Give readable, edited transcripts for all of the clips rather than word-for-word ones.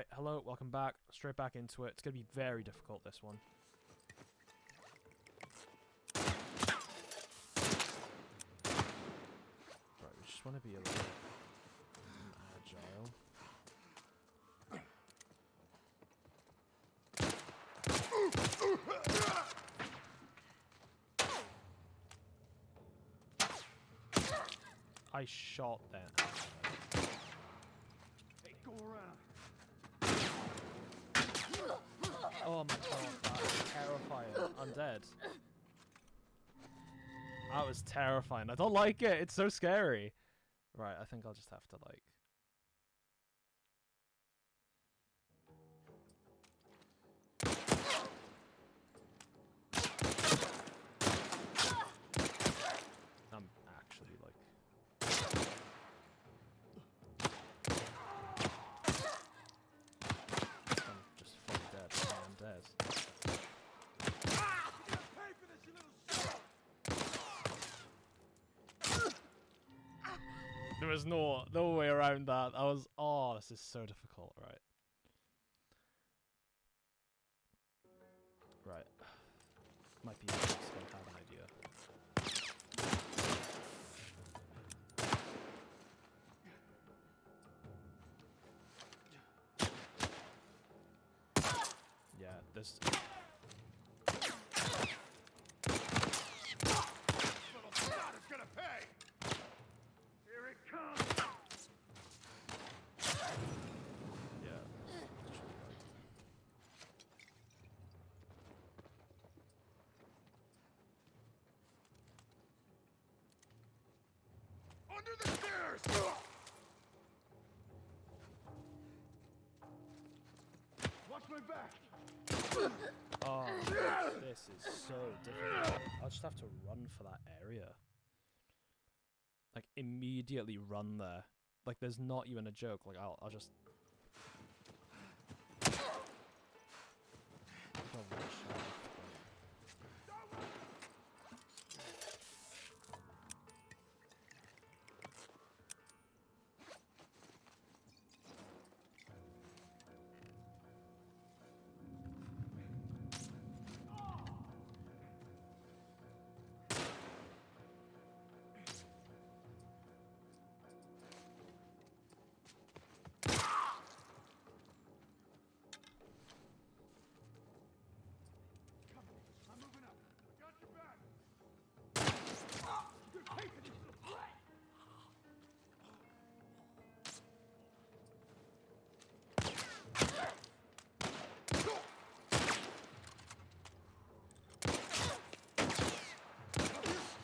Alright, hello, welcome back. Straight back into it. It's going to be very difficult, this one. Right, we just want to be a little bit agile. I shot that. Hey, go around. Oh my god, that was terrifying. I'm dead. That was terrifying. I don't like it. It's so scary. Right, I think I'll just have to, like... I'm actually, like... I'm just fully dead. I'm dead. Pay for this, you little shit! There was no way around that. I was... Oh, this is so difficult, right? Right. Might be nice if I have an idea. Yeah, this... Little snot is gonna pay! Here it comes! Yeah. Literally, like... Under the stairs! Watch my back! Oh, this is so difficult. I'll just have to run for that area. Like, immediately run there. Like, there's not even a joke. Like, I'll just... I'll rush out. I'm moving up. I got your back. You're gonna pay for this, little brat.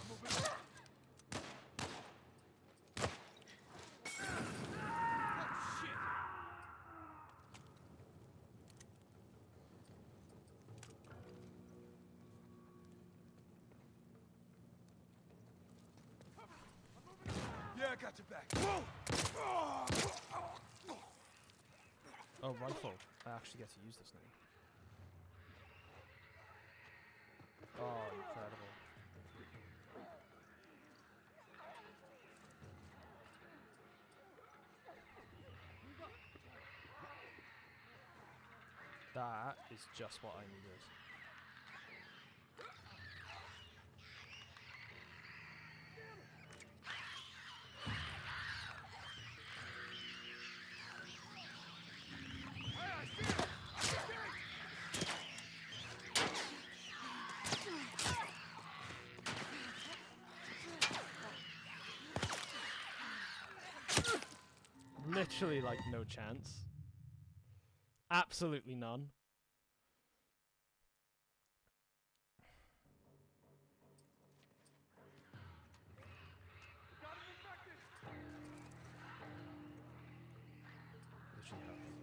Moving up. Oh, shit. Yeah, I got your back. Whoa! Oh, rifle. I actually get to use this now. Oh, incredible. That is just what I needed. Hey, I see it! I Literally, like, no chance. Absolutely none. got him infected! Literally nothing.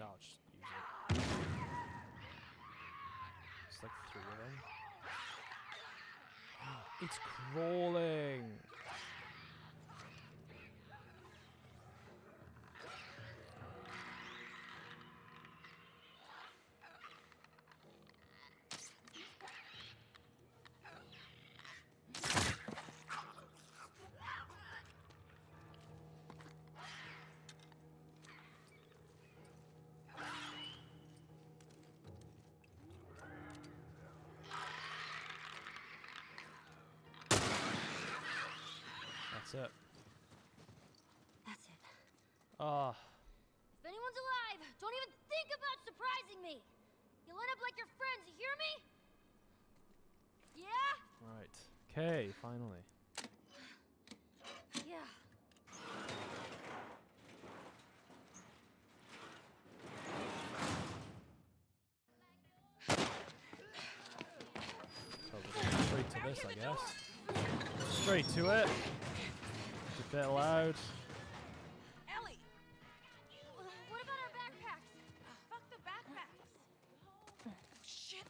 I'll just use it. It's like 3 of them. It's crawling! That's it. That's it. Ah, If anyone's alive, don't even think about surprising me! You'll end up like your friends, you hear me? Yeah? right. Okay, finally. Yeah. So we're going straight to this, I guess. Straight to it. It's a bit loud. Ellie! What about our backpacks? Fuck the backpacks! Shit!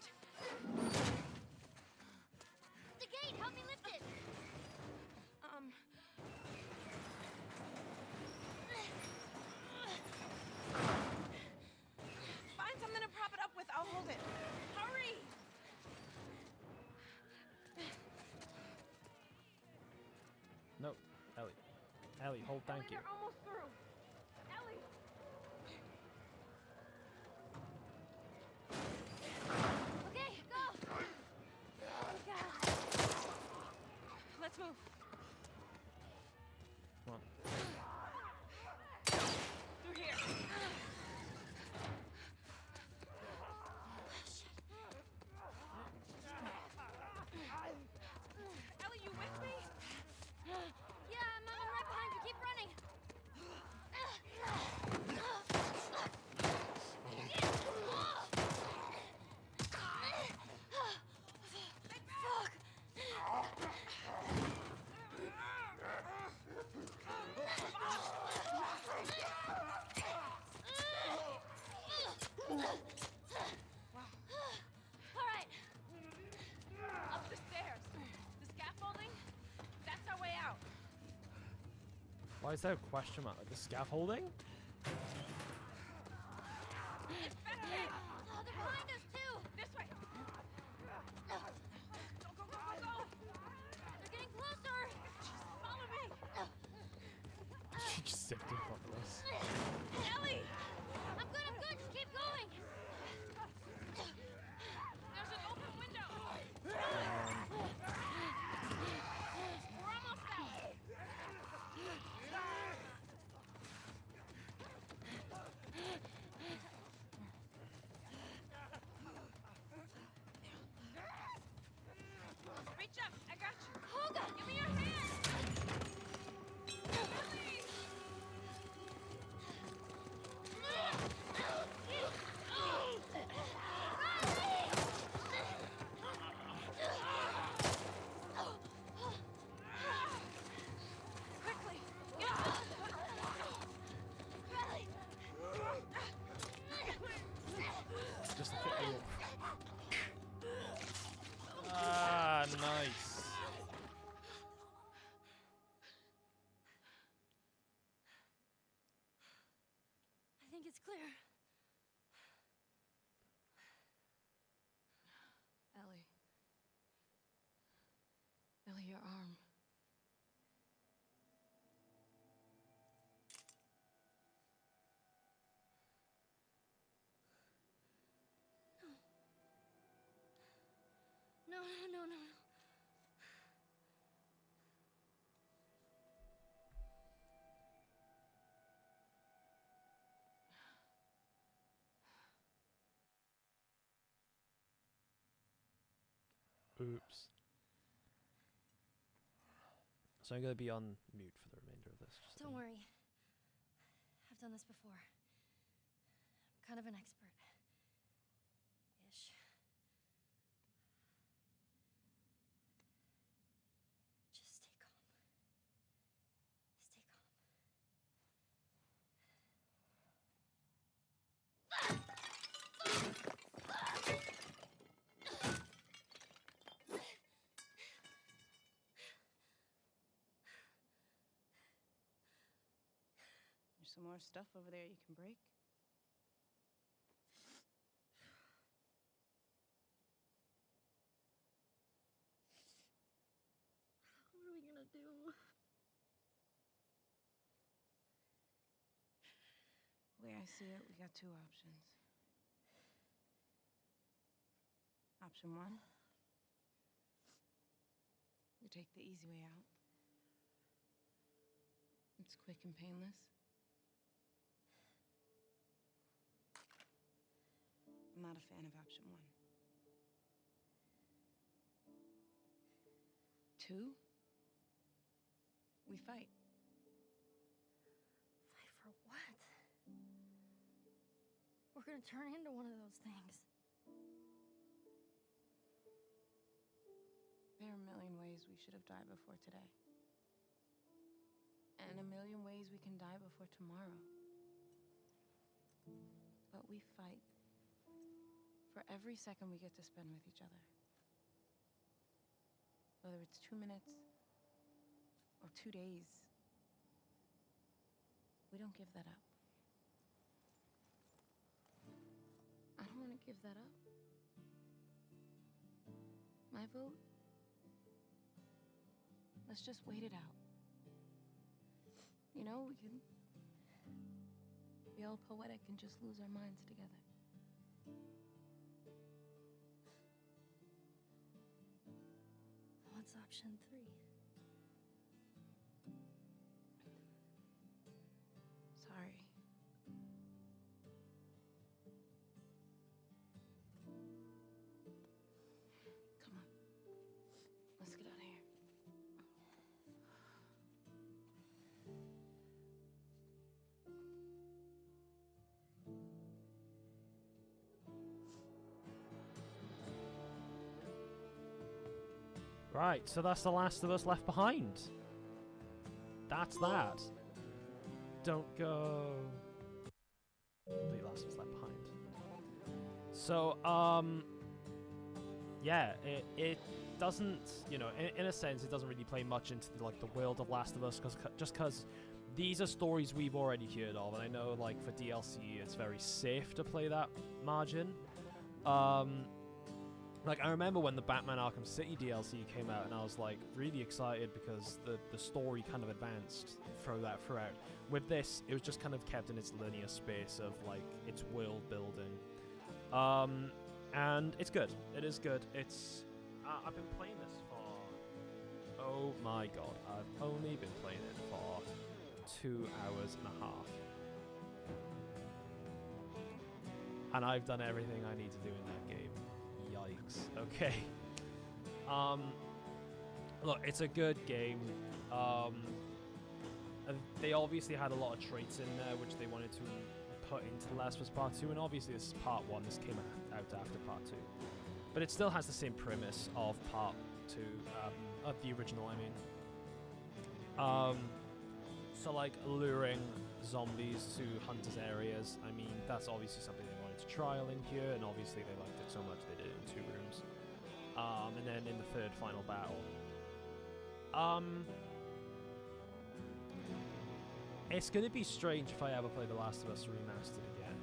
The gate, help me lift it! Find something to prop it up with. I'll hold it. Hurry! No, Ellie. Ellie, hold, thank you. Ellie, they're almost through. Ellie! Okay, go! Let's move. Come on. Through here. Ellie, you with me? Yeah, I'm right behind you. Keep running. Fuck. All right. Up the stairs. The scaffolding? That's our way out. Why is there a question mark? Like the scaffolding? Infected! Oh, they're behind us too. This way! Go, go, go, go, go! They're getting closer. Follow me! She just zipped in front of us. Ellie! I'm good. Just keep going. There's an open window! We're almost out! Reach up! I got you! Hold on. Give me your hand! Ellie! Quickly! Get up! Just a bit. Ah, nice. I think it's clear. Ellie. Ellie, your arm. No. Oops. So I'm gonna be on mute for the remainder of this. just Don't so- worry. I've done this before. I'm kind of an expert. Ish. Just stay calm. Stay calm. some more stuff over there you can break. What are we gonna do? The way I see it, we got two options. Option one, we take the easy way out. It's quick and painless. I'm not a fan of option one. Two, we fight. Fight for what? We're gonna turn into one of those things. There are a million ways we should have died before today. And a million ways we can die before tomorrow. But we fight for every second we get to spend with each other. Whether it's 2 minutes or 2 days, we don't give that up. I don't want to give that up. My vote? Let's just wait it out. You know, we can be all poetic and just lose our minds together. What's option 3? Sorry. Come on. Let's get out of here. Right, so that's The Last of Us Left Behind. That's that. Don't go. The Last of Us Left Behind. So, yeah, it doesn't, you know, in a sense, it doesn't really play much into like the world of Last of Us, because these are stories we've already heard of, and I know like for DLC, it's very safe to play that margin. Like, I remember when the Batman Arkham City DLC came out, and I was, like, really excited because the story kind of advanced throughout. With this, it was just kind of kept in its linear space of, like, its world building. And it's good. It is good. It's... I've been playing this for... Oh my god. I've only been playing it for 2 hours and a half. And I've done everything I need to do in that game. Yikes. Okay. Look, it's a good game. They obviously had a lot of traits in there which they wanted to put into Last of Us Part 2, and obviously this is Part 1, this came out after Part 2. But it still has the same premise of Part 2, of the original, I mean. So like luring zombies to hunters' areas, I mean, that's obviously something they wanted to trial in here, and obviously they liked it so much they did it in 2 rooms. And then in the third final battle. It's gonna be strange if I ever play The Last of Us Remastered again.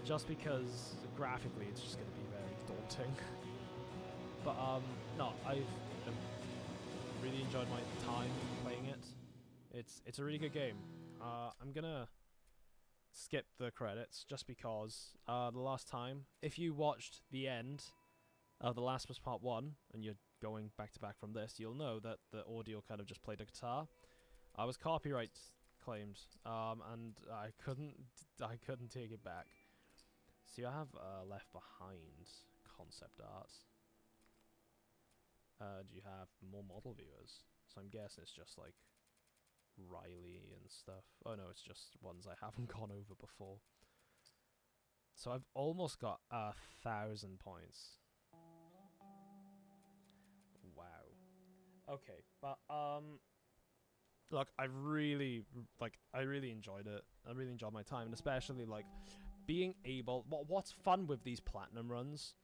Just because graphically it's just gonna be very daunting. But no, I've really enjoyed my time playing it. It's a really good game. I'm gonna skip the credits just because the last time, if you watched the end of The Last of Us Part 1 and you're going back to back from this, you'll know that the audio kind of just played a guitar. I was copyright claimed, and I couldn't take it back. See, I have Left Behind concept art. Do you have more model viewers? So I'm guessing it's just like Riley and stuff. Oh no, it's just ones I haven't gone over before. So I've almost got 1,000 points. Wow. Okay, but look, I really enjoyed it. I really enjoyed my time, and especially like being able. What's fun with these platinum runs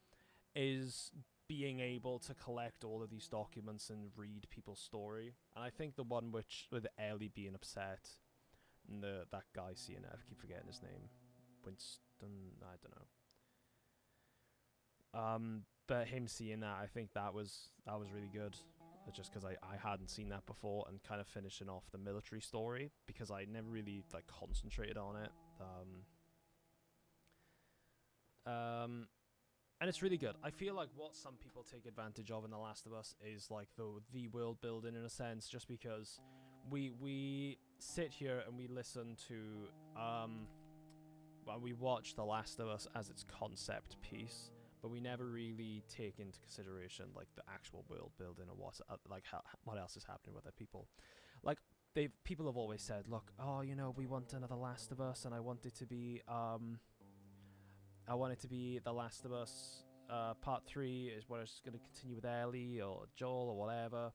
is being able to collect all of these documents and read people's story. And I think the one with Ellie being upset And that guy seeing it, I keep forgetting his name. Winston, I don't know. But him seeing that, I think that was really good. Just because I hadn't seen that before, and kind of finishing off the military story because I never really like concentrated on it. And it's really good. I feel like what some people take advantage of in The Last of Us is like the world building in a sense, just because we sit here and we listen to well, we watch The Last of Us as its concept piece, but we never really take into consideration like the actual world building or what what else is happening with their people. Like people have always said, look, oh, you know, we want another Last of Us, and I want it to be The Last of Us Part 3 is where it's going to continue with Ellie or Joel or whatever.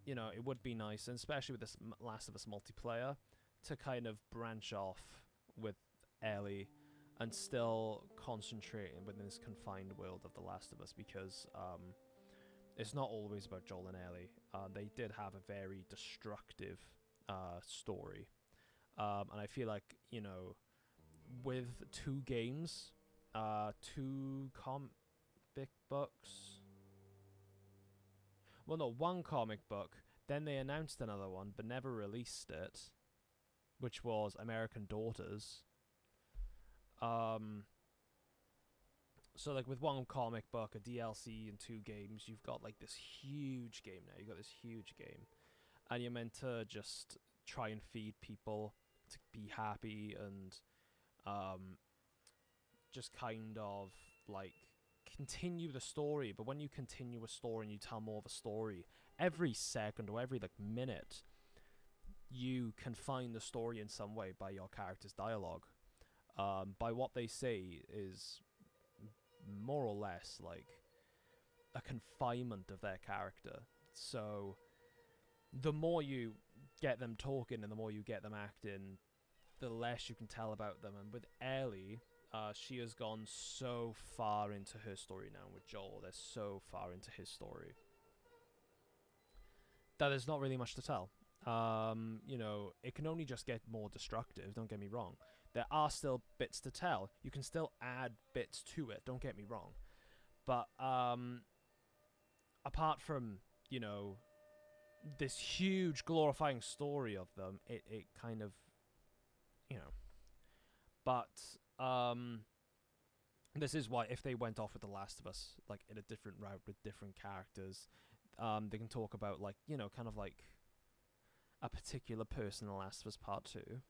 You know, it would be nice, and especially with this Last of Us multiplayer, to kind of branch off with Ellie and still concentrating within this confined world of The Last of Us, because it's not always about Joel and Ellie. They did have a very destructive story. And I feel like, you know, with 2 games, 2 comic books. Well, no, 1 comic book. Then they announced another one, but never released it, which was American Daughters. So like with 1 comic book, a DLC, and 2 games, you've got like this huge game now. You've got this huge game, and you're meant to just try and feed people to be happy and just kind of like continue the story. But when you continue a story and you tell more of a story, every second or every like minute, you confine the story in some way by your character's dialogue, by what they say is more or less like a confinement of their character. So the more you get them talking and the more you get them acting, the less you can tell about them. And with Ellie, she has gone so far into her story now. With Joel, they're so far into his story that there's not really much to tell. You know, it can only just get more destructive, don't get me wrong. There are still bits to tell. You can still add bits to it, don't get me wrong. But apart from, you know, this huge glorifying story of them, it kind of, you know. But this is why if they went off with The Last of Us, like in a different route with different characters, they can talk about, like, you know, kind of like a particular person in The Last of Us Part 2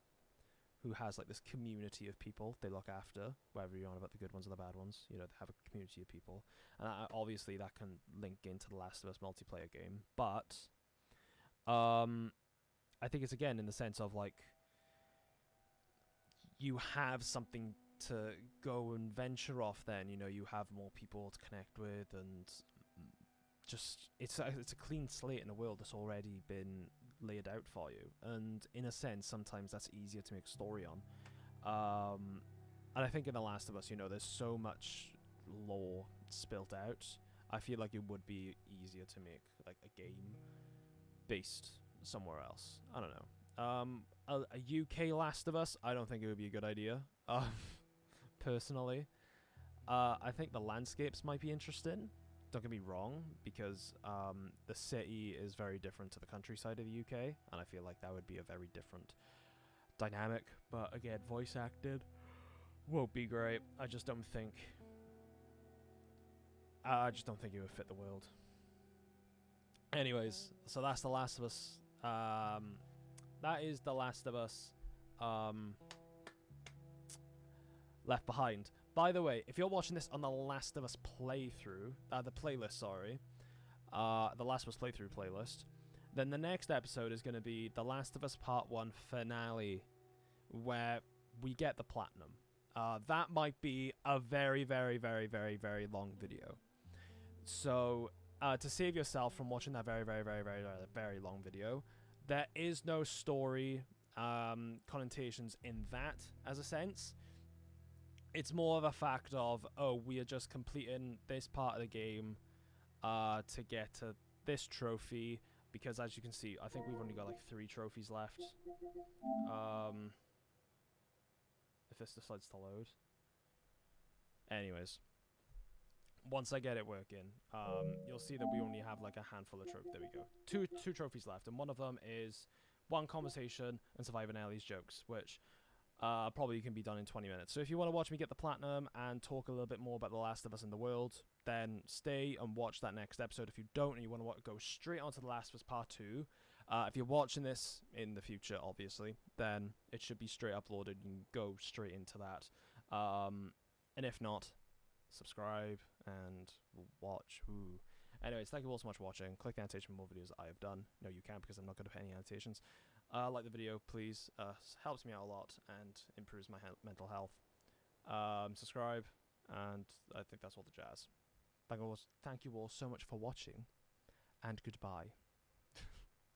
who has like this community of people they look after, whether you're on about the good ones or the bad ones. You know, they have a community of people, and obviously that can link into The Last of Us multiplayer game. But I think it's again in the sense of like you have something to go and venture off. Then, you know, you have more people to connect with, and just it's a clean slate in a world that's already been laid out for you. And in a sense, sometimes that's easier to make a story on. And I think in The Last of Us, you know, there's so much lore spilt out. I feel like it would be easier to make like a game based somewhere else. I don't know. A UK Last of Us, I don't think it would be a good idea. Personally, I think the landscapes might be interesting. Don't get me wrong, because the city is very different to the countryside of the UK, and I feel like that would be a very different dynamic. But again, voice acted won't be great. I just don't think it would fit the world. Anyways, so that's The Last of Us. That is The Last of Us Left Behind. By the way, if you're watching this on the Last of Us playthrough, the playlist, sorry, the Last of Us playthrough playlist, then the next episode is going to be The Last of Us Part 1 finale, where we get the platinum. That might be a very, very, very, very, very long video. So, to save yourself from watching that very, very, very, very, very long video, there is no story connotations in that, as a sense. It's more of a fact of, oh, we are just completing this part of the game to get to this trophy. because as you can see, I think we've only got like 3 trophies left. If this decides to load. Anyways, once I get it working, you'll see that we only have like a handful of trophies. There we go. Two trophies left, and one of them is 1 conversation and surviving Ellie's jokes, which probably can be done in 20 minutes. So if you want to watch me get the platinum and talk a little bit more about The Last of Us in the world, then stay and watch that next episode. If you don't and you want to go straight onto The Last of Us Part 2, if you're watching this in the future, obviously, then it should be straight uploaded. You can go straight into that. And if not, subscribe and watch. Ooh. Anyways, thank you all so much for watching. Click the annotation for more videos that I have done. No, you can't because I'm not going to put any annotations. Like the video, please. Helps me out a lot and improves my mental health. Subscribe, and I think that's all the jazz. Thank you all so much for watching, and goodbye.